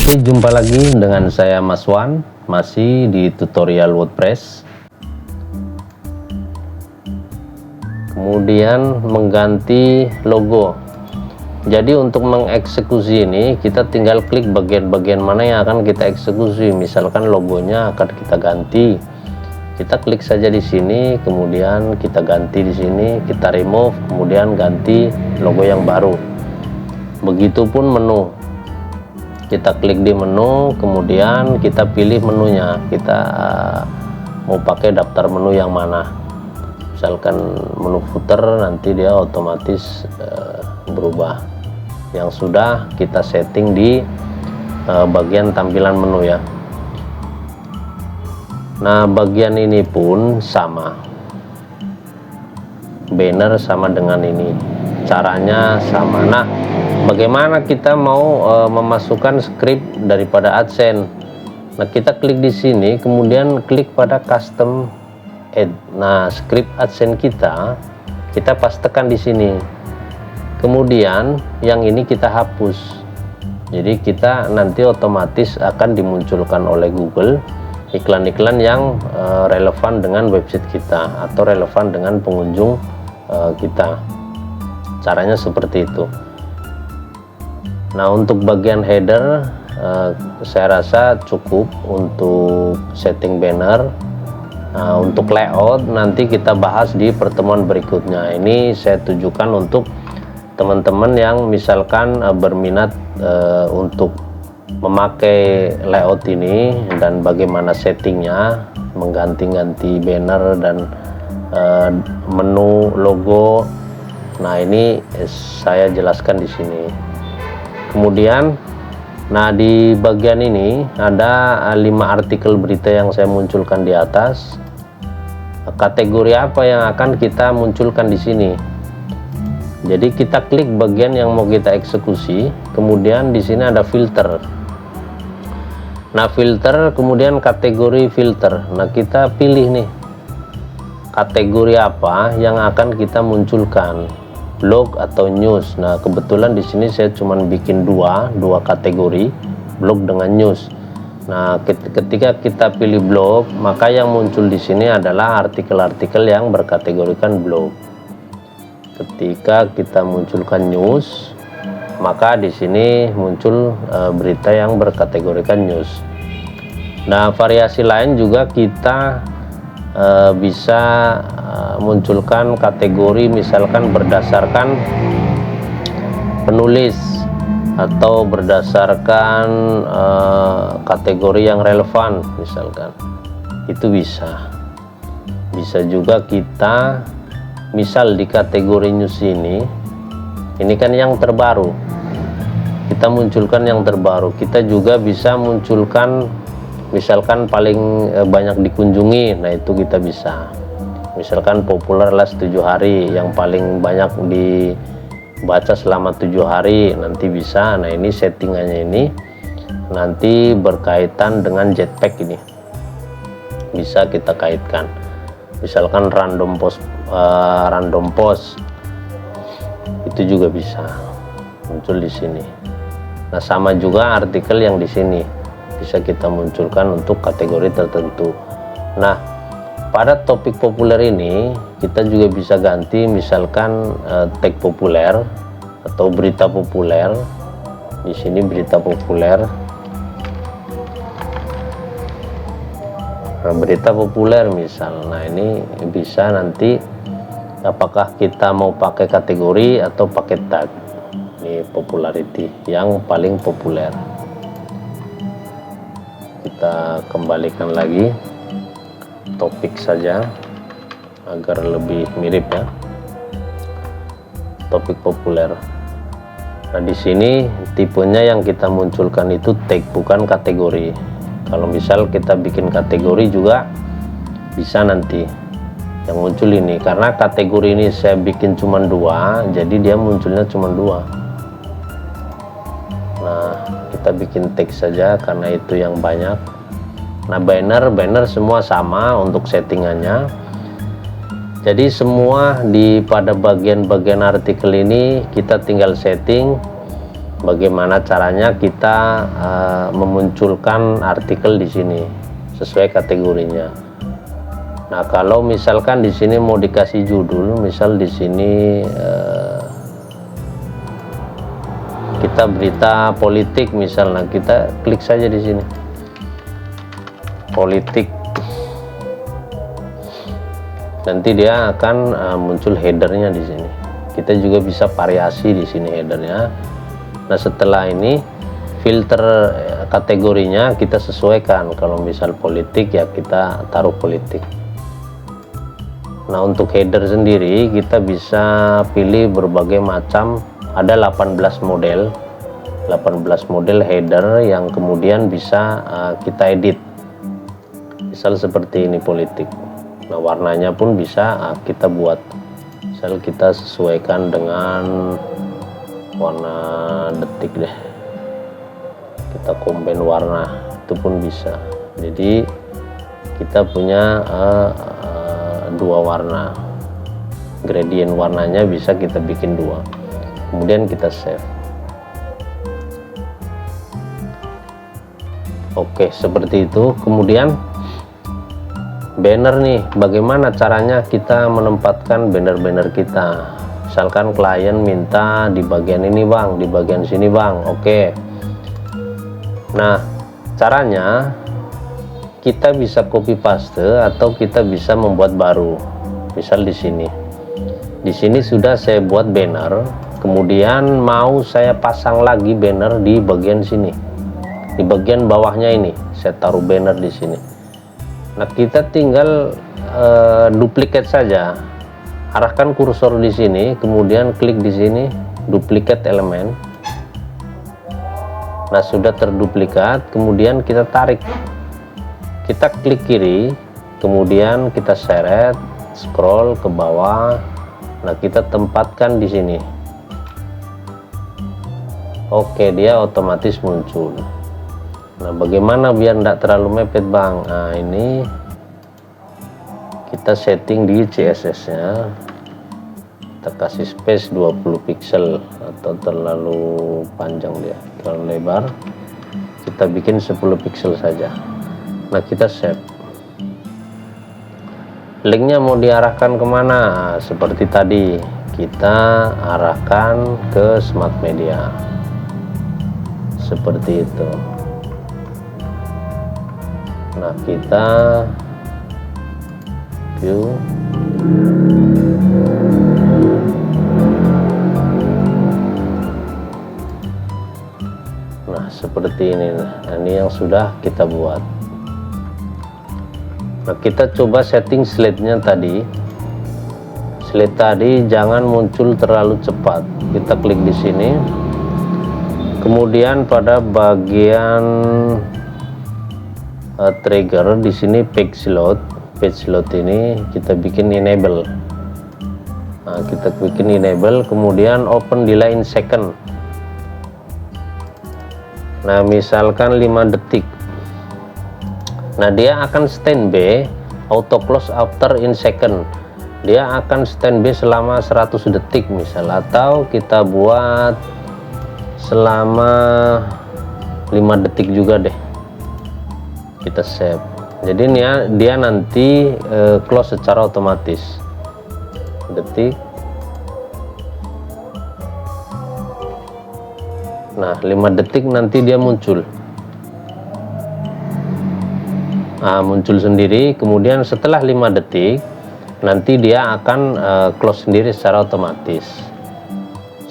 Oke, jumpa lagi dengan saya Mas Wan, masih di tutorial WordPress. Kemudian mengganti logo. Jadi untuk mengeksekusi ini kita tinggal klik bagian-bagian mana yang akan kita eksekusi. Misalkan logonya akan kita ganti. Kita klik saja di sini, kemudian kita ganti di sini, kita remove, kemudian ganti logo yang baru. Begitupun menu. Kita klik di menu, kemudian kita pilih menunya. Kita mau pakai daftar menu yang mana. Misalkan menu footer, nanti dia otomatis berubah. Yang sudah kita setting di bagian tampilan menu ya. Nah, bagian ini pun sama. Banner sama dengan ini. Caranya sama. Nah, bagaimana kita mau memasukkan script daripada AdSense? Nah, kita klik di sini, kemudian klik pada custom add. Nah, script AdSense kita pastekan di sini. Kemudian yang ini kita hapus. Jadi kita nanti otomatis akan dimunculkan oleh Google iklan-iklan yang relevan dengan website kita atau relevan dengan pengunjung kita. Caranya seperti itu. Nah, untuk bagian header saya rasa cukup untuk setting banner. Nah, untuk layout nanti kita bahas di pertemuan berikutnya. Ini saya tujukan untuk teman-teman yang misalkan berminat untuk memakai layout ini dan bagaimana settingnya, mengganti-ganti banner dan menu logo. Nah, ini saya jelaskan di sini. Kemudian, nah di bagian ini ada 5 artikel berita yang saya munculkan di atas. Kategori apa yang akan kita munculkan di sini? Jadi kita klik bagian yang mau kita eksekusi, kemudian di sini ada filter. Nah, filter, kemudian kategori filter. Nah, kita pilih nih kategori apa yang akan kita munculkan, blog atau news. Nah, kebetulan di sini saya cuman bikin dua kategori, blog dengan news. Nah, ketika kita pilih blog, maka yang muncul di sini adalah artikel-artikel yang berkategorikan blog. Ketika kita munculkan news, maka di sini muncul berita yang berkategorikan news. Nah, variasi lain juga kita bisa munculkan kategori, misalkan berdasarkan penulis atau berdasarkan kategori yang relevan, misalkan itu bisa juga kita misal di kategori news ini kan yang terbaru, kita munculkan yang terbaru. Kita juga bisa munculkan misalkan paling banyak dikunjungi. Nah, itu kita bisa misalkan populer last 7 hari, yang paling banyak dibaca selama 7 hari, nanti bisa. Nah, ini settingannya ini nanti berkaitan dengan Jetpack, ini bisa kita kaitkan. Misalkan random post itu juga bisa muncul di sini. Nah, sama juga artikel yang di sini bisa kita munculkan untuk kategori tertentu. Nah, pada topik populer ini kita juga bisa ganti misalkan tag populer atau berita populer. Di sini berita populer. Nah, berita populer misal. Nah, ini bisa nanti apakah kita mau pakai kategori atau pakai tag. Ini popularity yang paling populer. Kita kembalikan lagi topik saja agar lebih mirip ya. Topik populer. Nah, di sini tipenya yang kita munculkan itu tag, bukan kategori. Kalau misal kita bikin kategori juga bisa nanti yang muncul ini, karena kategori ini saya bikin cuma 2, jadi dia munculnya cuma 2. Nah, kita bikin tag saja karena itu yang banyak. Nah, banner semua sama untuk settingannya. Jadi semua pada bagian-bagian artikel ini kita tinggal setting bagaimana caranya kita memunculkan artikel di sini sesuai kategorinya. Nah, kalau misalkan di sini mau dikasih judul, misal di sini kita berita politik misalnya, kita klik saja di sini politik, nanti dia akan muncul headernya di sini. Kita juga bisa variasi di sini headernya. Nah, setelah ini filter kategorinya kita sesuaikan. Kalau misal politik ya kita taruh politik. Nah, untuk header sendiri kita bisa pilih berbagai macam, ada 18 model header yang kemudian bisa kita edit. Misal seperti ini politik. Nah, warnanya pun bisa kita buat. Misal kita sesuaikan dengan warna detik deh, kita combine warna, itu pun bisa. Jadi kita punya dua warna, gradient warnanya bisa kita bikin dua, kemudian kita save. Oke, seperti itu. Kemudian banner nih, bagaimana caranya kita menempatkan banner-banner kita. Misalkan klien minta di bagian ini bang, di bagian sini bang. Oke. Nah, caranya kita bisa copy paste atau kita bisa membuat baru. Misal di sini. Di sini sudah saya buat banner, kemudian mau saya pasang lagi banner di bagian sini. Di bagian bawahnya ini, saya taruh banner di sini. Nah, kita tinggal duplikat saja. Arahkan kursor di sini, kemudian klik di sini, duplikat elemen. Nah, sudah terduplikat, kemudian kita tarik. Kita klik kiri, kemudian kita seret, scroll ke bawah. Nah, kita tempatkan di sini. Oke, dia otomatis muncul. Nah, bagaimana biar tidak terlalu mepet bang? Nah, ini kita setting di CSS nya, kita kasih space 20 pixel atau terlalu panjang dia, terlalu lebar, kita bikin 10 pixel saja. Nah, kita save. Linknya mau diarahkan kemana? Seperti tadi, kita arahkan ke Smart Media seperti itu. Nah, kita view. Nah, seperti ini. Nah, ini yang sudah kita buat. Nah, kita coba setting slide-nya tadi. Slide tadi jangan muncul terlalu cepat. Kita klik di sini. Kemudian pada bagian trigger di sini page load ini kita bikin enable. Nah, kita bikin enable, kemudian open delay in second. Nah, misalkan 5 detik. Nah, dia akan standby auto close after in second. Dia akan standby selama 100 detik misal, atau kita buat selama 5 detik juga deh. Kita save. Jadi dia nanti close secara otomatis. Detik. Nah, 5 detik nanti dia muncul. Nah, muncul sendiri. Kemudian setelah 5 detik nanti dia akan close sendiri secara otomatis.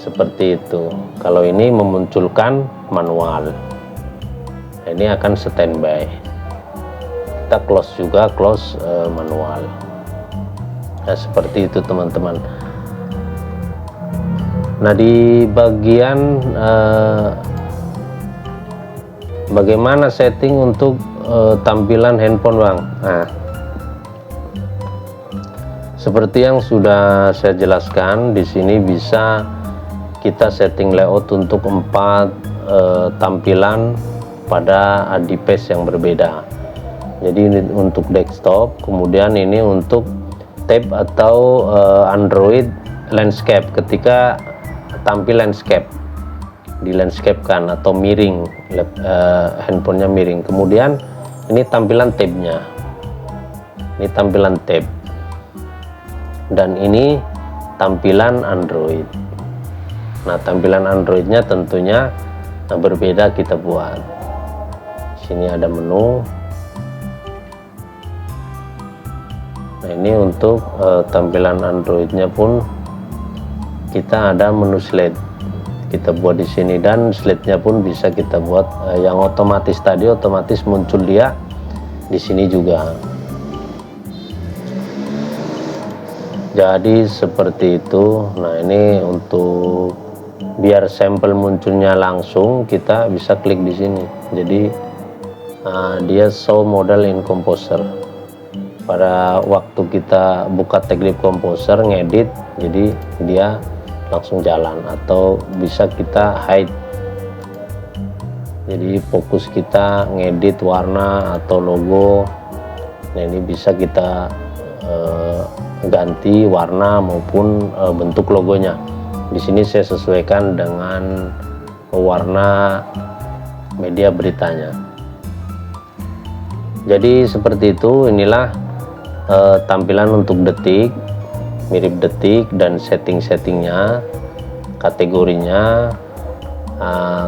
Seperti itu. Kalau ini memunculkan manual. Ini akan standby. Kita close juga, close manual. Nah, seperti itu teman-teman. Nah, di bagian bagaimana setting untuk tampilan handphone bang. Nah, seperti yang sudah saya jelaskan, di sini bisa kita setting layout untuk 4 tampilan pada device yang berbeda. Jadi ini untuk desktop, kemudian ini untuk tab atau Android landscape ketika tampil landscape. di landscape kan atau miring, handphonenya miring. Kemudian ini tampilan tabnya, ini tampilan tab, dan ini tampilan Android. Nah, tampilan Androidnya tentunya berbeda kita buat. Sini ada menu. Nah, ini untuk tampilan Androidnya pun kita ada menu slide. Kita buat di sini, dan slide-nya pun bisa kita buat yang otomatis tadi, otomatis muncul dia di sini juga. Jadi seperti itu. Nah, ini untuk biar sampel munculnya langsung, kita bisa klik di sini. Jadi dia show model in Composer. Pada waktu kita buka Technic Composer ngedit, jadi dia langsung jalan, atau bisa kita hide. Jadi fokus kita ngedit warna atau logo. Nah, ini bisa kita ganti warna maupun bentuk logonya. Di sini saya sesuaikan dengan warna media beritanya. Jadi seperti itu. Inilah tampilan untuk Detik, mirip Detik, dan setting-settingnya, kategorinya.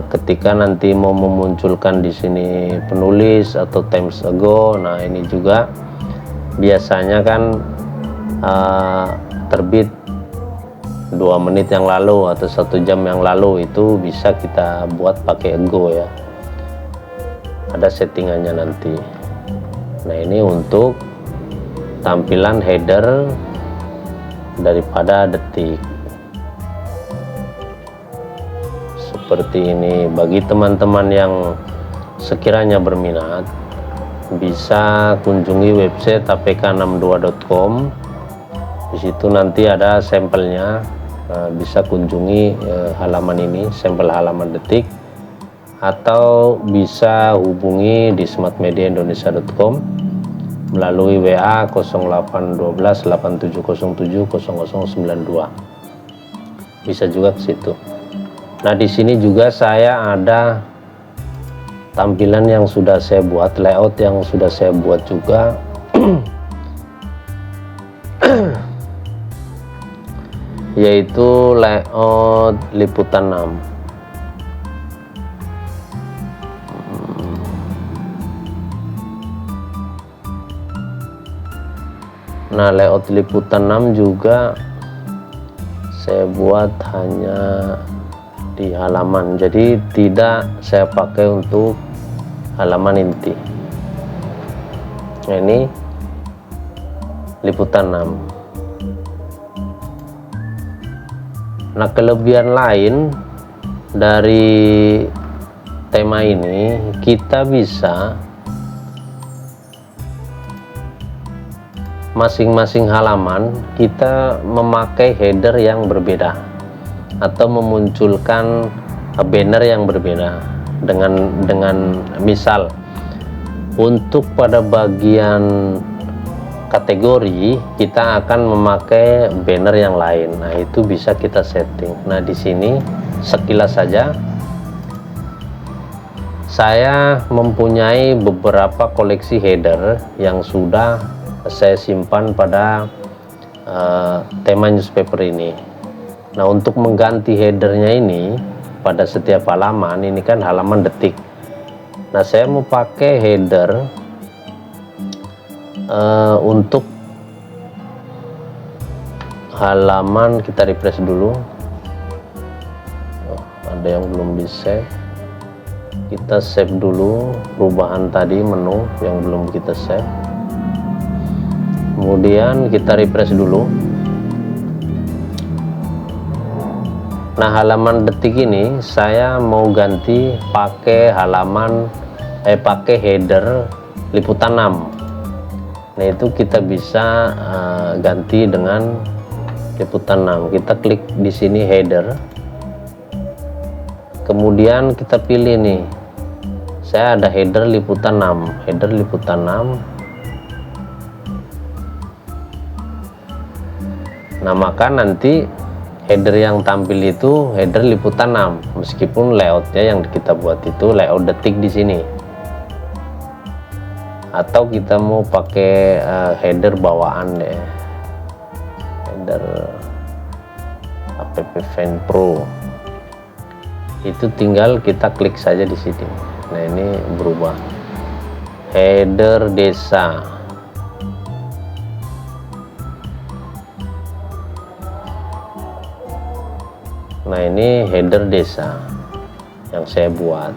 Ketika nanti mau memunculkan di sini penulis atau times ago, nah ini juga biasanya kan terbit 2 menit yang lalu atau 1 jam yang lalu, itu bisa kita buat pakai ago ya. Ada settingannya nanti. Nah, ini untuk tampilan header daripada Detik. Seperti ini. Bagi teman-teman yang sekiranya berminat, bisa kunjungi website apk62.com. Di situ nanti ada sampelnya. Bisa kunjungi halaman ini, sampel halaman Detik, atau bisa hubungi di smartmediaindonesia.com melalui WA 0812 8707 0092. Bisa juga ke situ. Nah, di sini juga saya ada tampilan yang sudah saya buat, layout yang sudah saya buat juga. Yaitu layout liputan 6. Nah, layout liputan 6 juga saya buat hanya di halaman, jadi tidak saya pakai untuk halaman inti. Nah, ini liputan 6. Nah, kelebihan lain dari tema ini, kita bisa masing-masing halaman kita memakai header yang berbeda atau memunculkan banner yang berbeda. Dengan misal untuk pada bagian kategori kita akan memakai banner yang lain. Nah, itu bisa kita setting. Nah, di sini sekilas saja saya mempunyai beberapa koleksi header yang sudah saya simpan pada tema newspaper ini. Nah, untuk mengganti headernya ini pada setiap halaman, ini kan halaman Detik. Nah, saya mau pakai header untuk halaman, kita refresh dulu. Ada yang belum di save, kita save dulu perubahan tadi, menu yang belum kita save. Kemudian kita refresh dulu. Nah, halaman Detik ini saya mau ganti pakai pakai header liputan 6. Nah, itu kita bisa ganti dengan liputan 6. Kita klik di sini header. Kemudian kita pilih nih. Saya ada header liputan 6. Header liputan 6. Nah, maka nanti header yang tampil itu header liputan 6, meskipun layoutnya yang kita buat itu layout detik di sini. Atau kita mau pakai header bawaan deh, header app Find Pro, itu tinggal kita klik saja di sini. Nah, ini berubah header desa. Nah, ini header desa yang saya buat.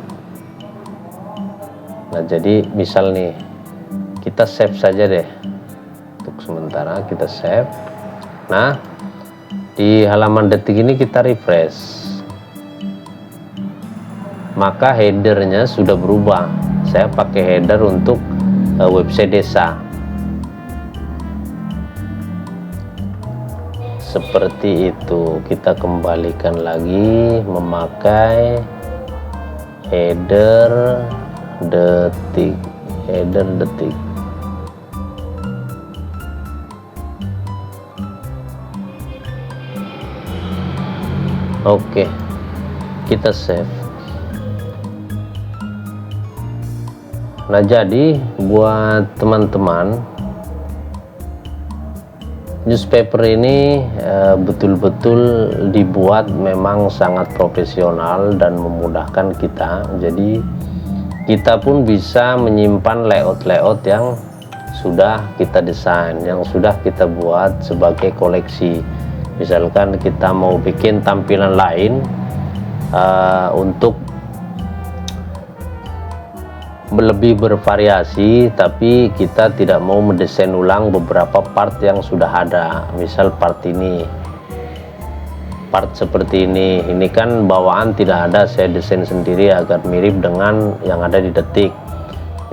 Nah, jadi misal nih, kita save saja deh untuk sementara, kita save. Nah, di halaman detik ini kita refresh, maka headernya sudah berubah. Saya pakai header untuk website desa seperti itu. Kita kembalikan lagi memakai header detik, header detik. Oke, kita save. Nah, jadi buat teman-teman, newspaper ini betul-betul dibuat memang sangat profesional dan memudahkan kita. Jadi kita pun bisa menyimpan layout-layout yang sudah kita desain, yang sudah kita buat sebagai koleksi. Misalkan kita mau bikin tampilan lain untuk lebih bervariasi, tapi kita tidak mau mendesain ulang beberapa part yang sudah ada. Misal part ini, part seperti ini kan bawaan tidak ada, saya desain sendiri agar mirip dengan yang ada di detik.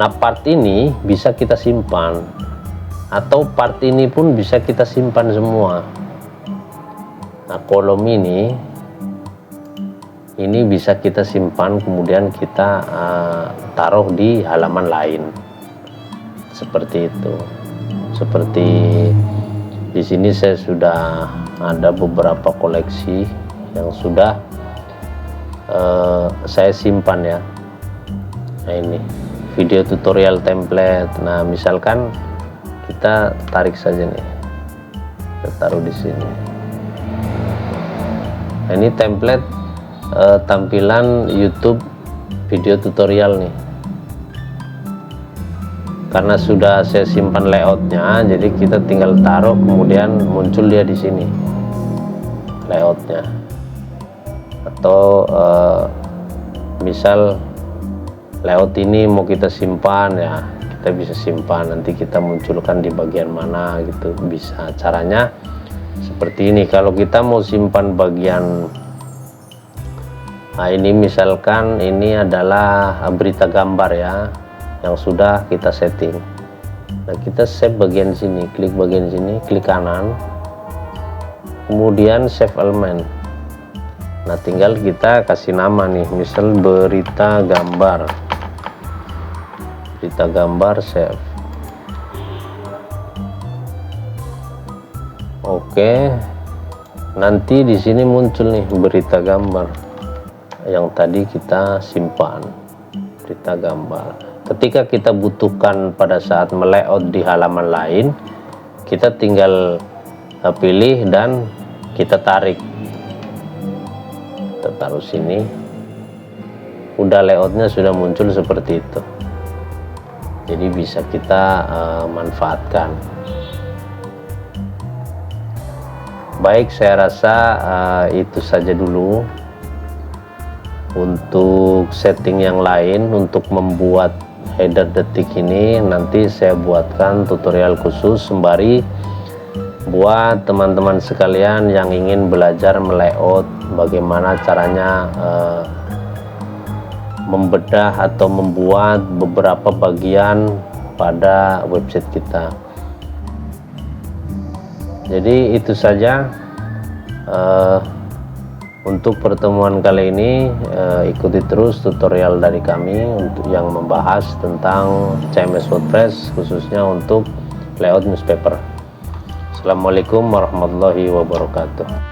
Nah, part ini bisa kita simpan, atau part ini pun bisa kita simpan semua. Nah, kolom ini bisa kita simpan, kemudian kita taruh di halaman lain seperti itu. Seperti di sini saya sudah ada beberapa koleksi yang sudah saya simpan ya. Nah, ini video tutorial template. Nah, misalkan kita tarik saja nih, kita taruh di sini. Nah, ini template tampilan YouTube video tutorial nih. Karena sudah saya simpan layoutnya, jadi kita tinggal taruh, kemudian muncul dia di sini layoutnya. Atau misal layout ini mau kita simpan ya, kita bisa simpan, nanti kita munculkan di bagian mana gitu, bisa. Caranya seperti ini. Kalau kita mau simpan bagian, nah ini misalkan ini adalah berita gambar ya, yang sudah kita setting. Nah, kita save bagian sini, klik bagian sini, klik kanan, kemudian save element. Nah, tinggal kita kasih nama nih, misal berita gambar, berita gambar, save. Oke, nanti di sini muncul nih berita gambar yang tadi kita simpan, berita gambar. Ketika kita butuhkan pada saat melayout di halaman lain, kita tinggal pilih dan kita tarik, kita taruh sini, udah layoutnya sudah muncul seperti itu. Jadi bisa kita manfaatkan. Baik, saya rasa itu saja dulu untuk setting. Yang lain untuk membuat header detik ini nanti saya buatkan tutorial khusus sembari buat teman-teman sekalian yang ingin belajar melayout, bagaimana caranya membedah atau membuat beberapa bagian pada website kita. Jadi itu saja untuk pertemuan kali ini. Ikuti terus tutorial dari kami untuk yang membahas tentang CMS WordPress, khususnya untuk layout newspaper. Assalamualaikum warahmatullahi wabarakatuh.